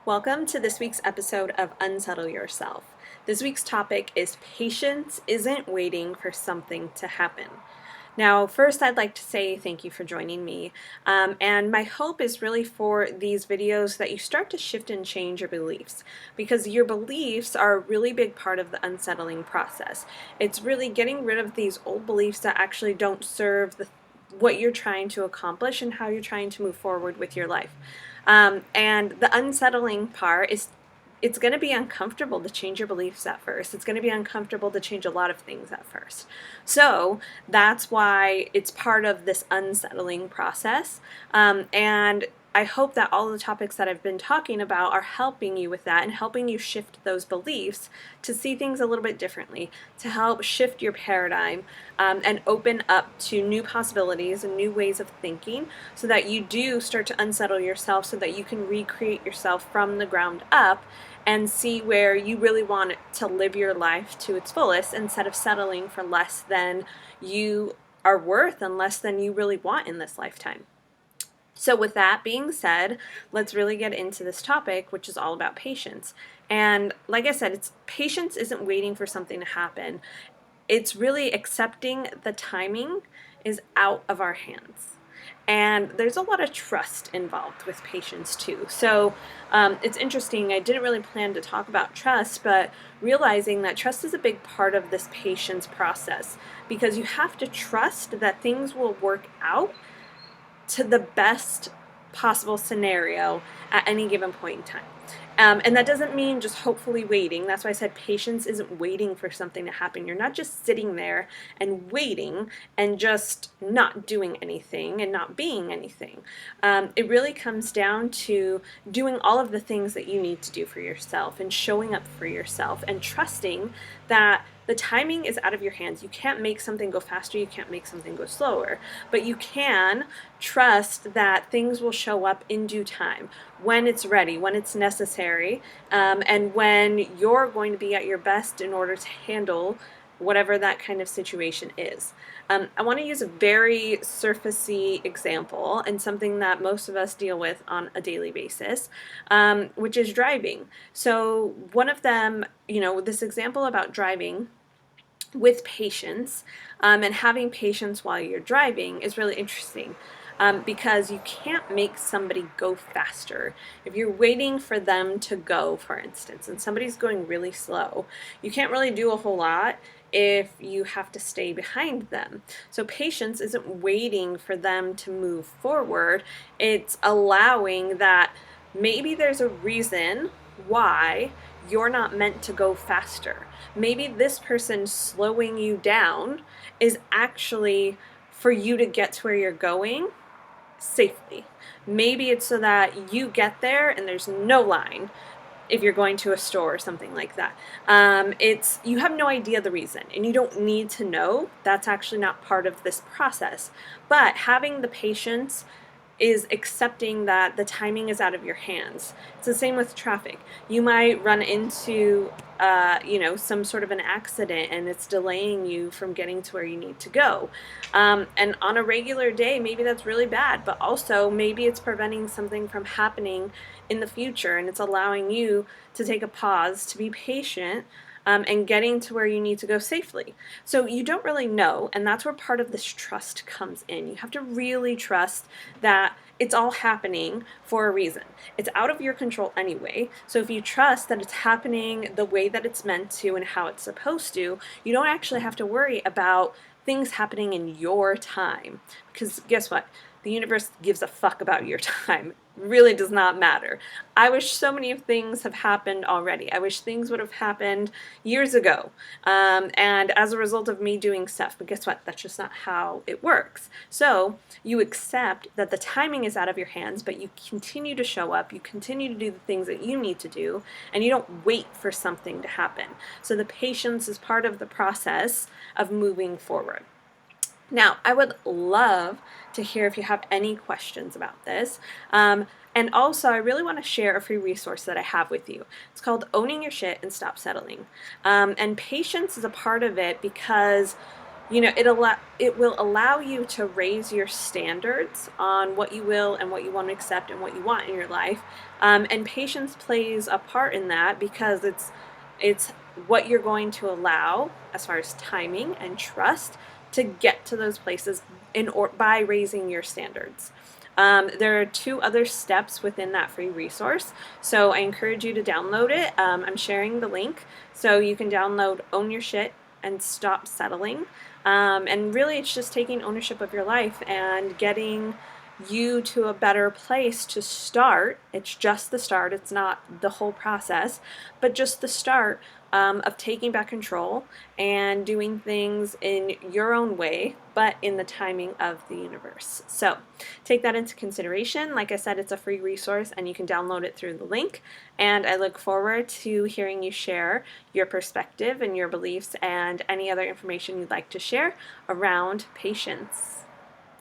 Welcome to this week's episode of Unsettle Yourself. This week's topic is patience isn't waiting for something to happen. Now, first, I'd like to say thank you for joining me. And my hope is really for these videos that you start to shift and change your beliefs, because your beliefs are a really big part of the unsettling process. It's really getting rid of these old beliefs that actually don't serve what you're trying to accomplish and how you're trying to move forward with your life. And the unsettling part is it's going to be uncomfortable to change your beliefs at first. It's going to be uncomfortable to change a lot of things at first. So that's why it's part of this unsettling process. And I hope that all the topics that I've been talking about are helping you with that and helping you shift those beliefs to see things a little bit differently, to help shift your paradigm and open up to new possibilities and new ways of thinking so that you do start to unsettle yourself so that you can recreate yourself from the ground up and see where you really want to live your life to its fullest instead of settling for less than you are worth and less than you really want in this lifetime. So with that being said, let's really get into this topic, which is all about patience. And like I said, patience isn't waiting for something to happen. It's really accepting the timing is out of our hands. And there's a lot of trust involved with patience too. So it's interesting. I didn't really plan to talk about trust, but realizing that trust is a big part of this patience process, because you have to trust that things will work out to the best possible scenario at any given point in time. And that doesn't mean just hopefully waiting. That's why I said patience isn't waiting for something to happen. You're not just sitting there and waiting and just not doing anything and not being anything. It really comes down to doing all of the things that you need to do for yourself and showing up for yourself and trusting that the timing is out of your hands. You can't make something go faster, you can't make something go slower, but you can trust that things will show up in due time, when it's ready, when it's necessary, and when you're going to be at your best in order to handle whatever that kind of situation is. I want to use a very surfacey example and something that most of us deal with on a daily basis, which is driving. So one of them, this example about driving with patience and having patience while you're driving is really interesting. Because you can't make somebody go faster. If you're waiting for them to go, for instance, and somebody's going really slow, you can't really do a whole lot if you have to stay behind them. So patience isn't waiting for them to move forward. It's allowing that maybe there's a reason why you're not meant to go faster. Maybe this person slowing you down is actually for you to get to where you're going safely. Maybe it's so that you get there and there's no line if you're going to a store or something like that. You have no idea the reason, and you don't need to know. That's actually not part of this process. But having the patience is accepting that the timing is out of your hands. It's the same with traffic. You might run into some sort of an accident and it's delaying you from getting to where you need to go. And on a regular day, maybe that's really bad, but also maybe it's preventing something from happening in the future, and it's allowing you to take a pause, to be patient, and getting to where you need to go safely. So you don't really know, and that's where part of this trust comes in. You have to really trust that it's all happening for a reason. It's out of your control anyway, so if you trust that it's happening the way that it's meant to and how it's supposed to, you don't actually have to worry about things happening in your time. Because guess what? The universe gives a fuck about your time. Really does not matter. I wish so many of things have happened already. I wish things would have happened years ago. And as a result of me doing stuff. But guess what? That's just not how it works. So you accept that the timing is out of your hands, but you continue to show up. You continue to do the things that you need to do, and you don't wait for something to happen. So the patience is part of the process of moving forward. Now, I would love to hear if you have any questions about this. And also, I really want to share a free resource that I have with you. It's called Owning Your Shit and Stop Settling. And patience is a part of it because it will allow you to raise your standards on what you will and what you want to accept and what you want in your life. And patience plays a part in that because it's what you're going to allow as far as timing and trust to get to those places by raising your standards. There are two other steps within that free resource, so I encourage you to download it. I'm sharing the link, so you can download Own Your Shit and Stop Settling. And really, it's just taking ownership of your life and getting you to a better place to start. It's just the start, it's not the whole process, but just the start of taking back control and doing things in your own way, but in the timing of the universe. So take that into consideration. Like I said, it's a free resource and you can download it through the link. And I look forward to hearing you share your perspective and your beliefs and any other information you'd like to share around patience.